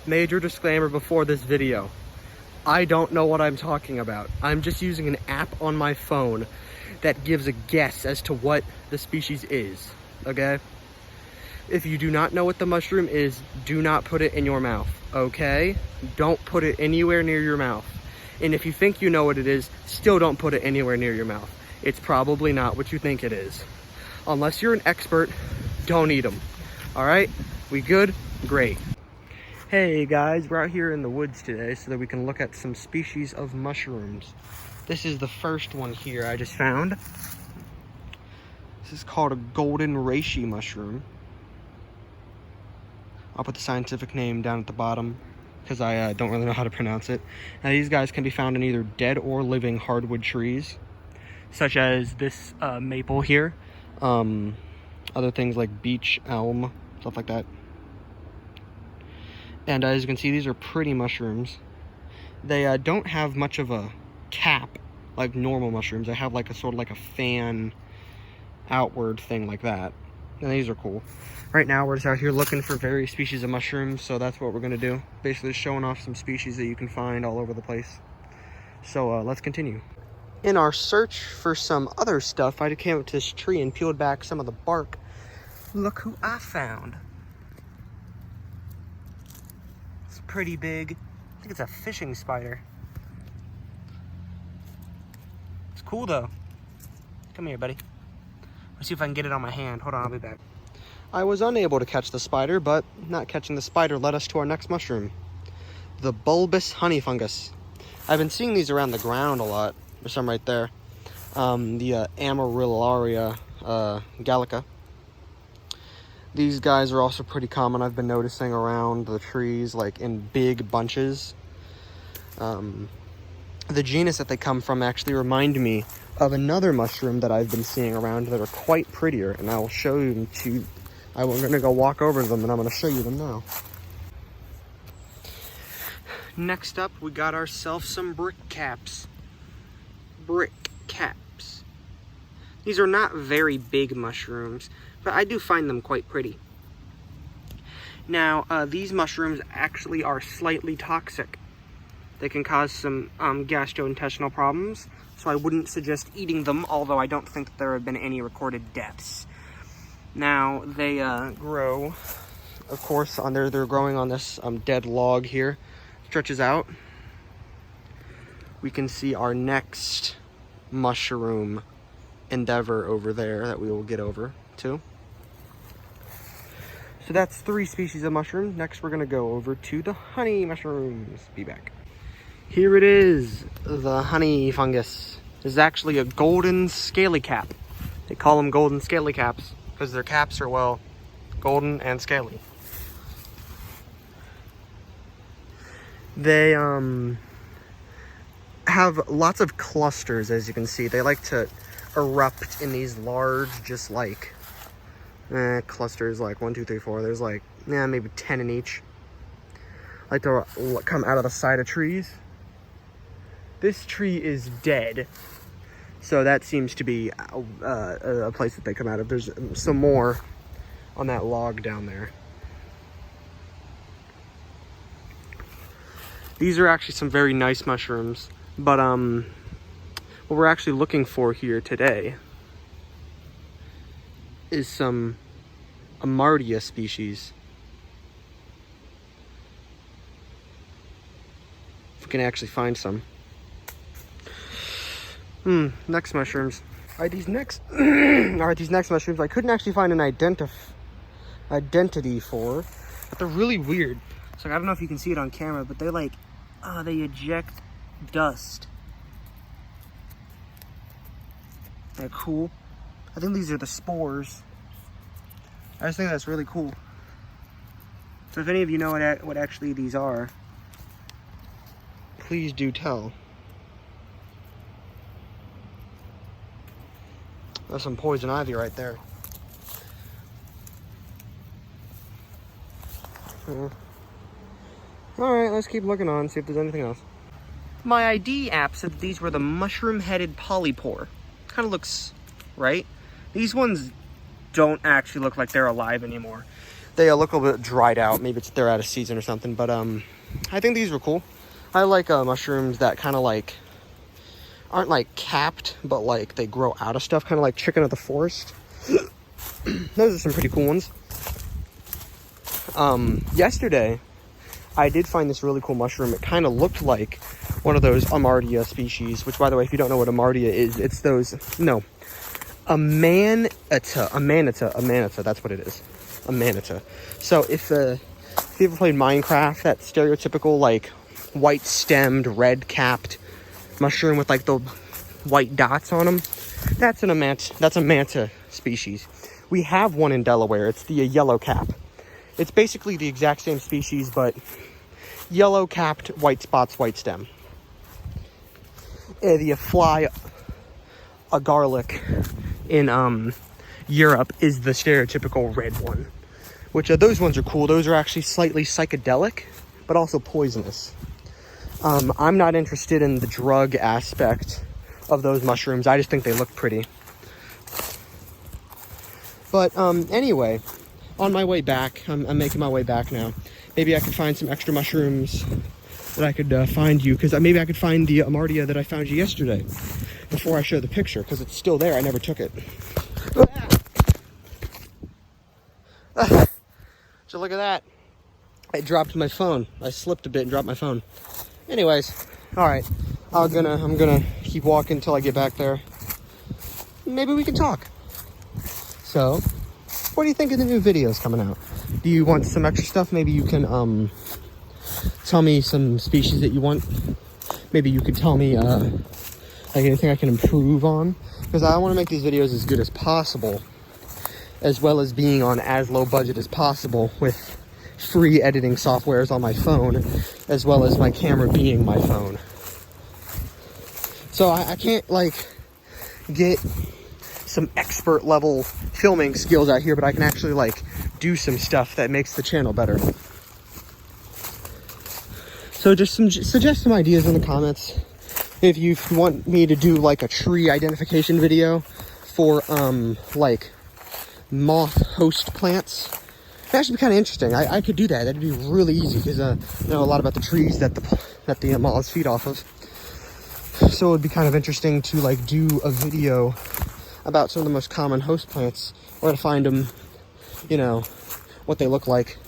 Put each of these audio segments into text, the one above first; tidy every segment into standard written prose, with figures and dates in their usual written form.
Major disclaimer before this video. I don't know what I'm talking about. I'm just using an app on my phone that gives a guess as to what the species is, okay? If you do not know what the mushroom is, do not put it in your mouth, okay? Don't put it anywhere near your mouth. And if you think you know what it is, still don't put it anywhere near your mouth. It's probably not what you think it is. Unless you're an expert, don't eat them. All right? We good? Great. Hey guys, we're out here in the woods today so that we can look at some species of mushrooms. This is the first one here I just found. This is called a golden reishi mushroom. I'll put the scientific name down at the bottom because I don't really know how to pronounce it. Now these guys can be found in either dead or living hardwood trees, such as this maple here. Other things like beech, elm, stuff like that. And as you can see, these are pretty mushrooms. They don't have much of a cap like normal mushrooms. They have like a sort of like a fan outward thing like that. And these are cool. Right now we're just out here looking for various species of mushrooms, so that's what we're gonna do. Basically showing off some species that you can find all over the place. So let's continue. In our search for some other stuff, I came up to this tree and peeled back some of the bark. Look who I found. It's pretty big. I think it's a fishing spider. It's cool though. Come here, buddy. Let's see if I can get it on my hand. Hold on, I'll be back. I was unable to catch the spider, but not catching the spider led us to our next mushroom. The bulbous honey fungus. I've been seeing these around the ground a lot. There's some right there. The Amarillaria gallica. These guys are also pretty common. I've been noticing around the trees, like in big bunches. The genus that they come from actually remind me of another mushroom that I've been seeing around that are quite prettier, and I will show them to you. I'm gonna go walk over to them and I'm gonna show you them now. Next up, we got ourselves some brick caps. Brick caps. These are not very big mushrooms, but I do find them quite pretty. Now, these mushrooms actually are slightly toxic. They can cause some gastrointestinal problems, so I wouldn't suggest eating them, although I don't think that there have been any recorded deaths. Now, they grow, of course, they're growing on this dead log here. Stretches out. We can see our next mushroom endeavor over there that we will get over to. So that's 3 species of mushrooms. Next, we're gonna go over to the honey mushrooms. Be back. Here it is, the honey fungus. This is actually a golden scaly cap. They call them golden scaly caps because their caps are, well, golden and scaly. They have lots of clusters, as you can see. They like to erupt in these large, just like clusters, like 1, 2, 3, 4. There's like maybe 10 in each. Like to come out of the side of trees. This tree is dead, so that seems to be a place that they come out of. There's some more on that log down there. These are actually some very nice mushrooms, but what we're actually looking for here today is some Amanita species. If we can actually find some. Next mushrooms. Alright, these next mushrooms I couldn't actually find an identity for, but they're really weird. So I don't know if you can see it on camera, but they're like, they eject dust. They're cool. I think these are the spores. I just think that's really cool. So if any of you know what actually these are, please do tell. That's some poison ivy right there. Alright, let's keep looking on, see if there's anything else. My ID app said that these were the mushroom-headed polypore. Kind of looks right. These ones don't actually look like they're alive anymore. They look a little bit dried out. Maybe they're out of season or something. But I think these were cool. I like mushrooms that kind of like aren't like capped, but like they grow out of stuff, kind of like chicken of the forest. Those are some pretty cool ones. Yesterday, I did find this really cool mushroom. It kind of looked like one of those Amanita species, which, by the way, if you don't know what Amanita is, it's those, no, Amanita, that's what it is, Amanita. So if you ever played Minecraft, that stereotypical, like, white-stemmed, red-capped mushroom with, like, the white dots on them, that's a manta species. We have one in Delaware. It's the yellow cap. It's basically the exact same species, but yellow capped, white spots, white stem. The fly a garlic in Europe is the stereotypical red one, which those ones are cool. Those are actually slightly psychedelic, but also poisonous. I'm not interested in the drug aspect of those mushrooms. I just think they look pretty. But anyway, on my way back, I'm making my way back now. Maybe I could find some extra mushrooms that I could find you, because maybe I could find the Amanita that I found you yesterday before I show the picture, because it's still there. I never took it. So look at that. I dropped my phone. I slipped a bit and dropped my phone. Anyways, all right. I'm gonna keep walking until I get back there. Maybe we can talk. So, what do you think of the new videos coming out? Do you want some extra stuff? Maybe you can tell me some species that you want. Maybe you could tell me like anything I can improve on, because I want to make these videos as good as possible, as well as being on as low budget as possible with free editing softwares on my phone, as well as my camera being my phone. So I can't like get some expert level filming skills out here, but I can actually like do some stuff that makes the channel better. So just suggest some ideas in the comments. If you want me to do like a tree identification video for like moth host plants, that should be kind of interesting. I could do that. That'd be really easy, because I know a lot about the trees that the moths feed off of. So it would be kind of interesting to like do a video about some of the most common host plants, where to find them, you know, what they look like.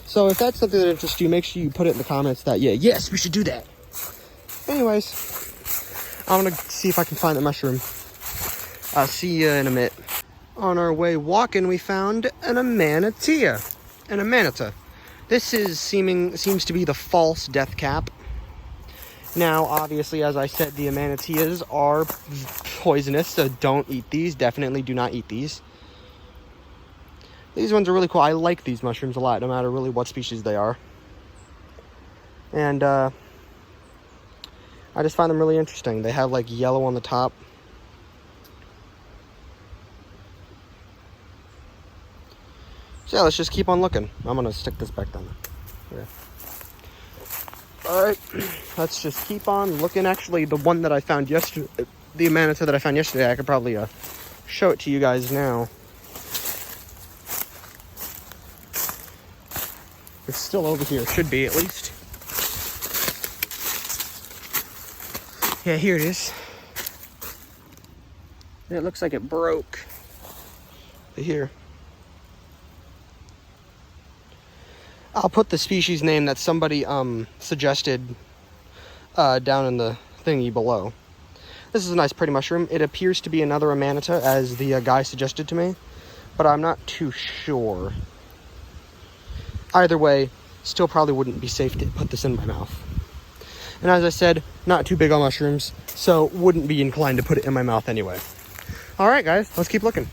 So if that's something that interests you, make sure you put it in the comments that, yeah, yes, we should do that. Anyways, I'm gonna see if I can find the mushroom. I'll see you in a minute. On our way walking, we found an Amanita. An Amanita. This seems to be the false death cap. Now, obviously, as I said, the Amanitas are poisonous, so don't eat these. Definitely do not eat these. These ones are really cool. I like these mushrooms a lot, no matter really what species they are. And I just find them really interesting. They have like yellow on the top. So yeah, let's just keep on looking. I'm gonna stick this back down. Okay. All right, let's just keep on looking. Actually, the one that I found yesterday, the Amanita that I found yesterday, I could probably show it to you guys now. It's still over here, should be at least. Yeah, here it is. It looks like it broke. Here. I'll put the species name that somebody suggested down in the thingy below. This is a nice pretty mushroom. It appears to be another Amanita, as the guy suggested to me, but I'm not too sure. Either way, still probably wouldn't be safe to put this in my mouth. And as I said, not too big on mushrooms, so wouldn't be inclined to put it in my mouth anyway. Alright guys, let's keep looking.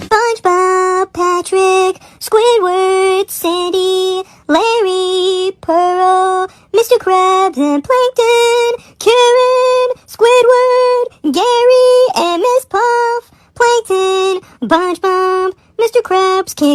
SpongeBob, Patrick, Squidward, Sandy, Larry, Pearl, Mr. Krabs and Plankton, Karen, Squidward, Gary, and Miss Puff, Plankton, SpongeBob, Mr. Krabs, King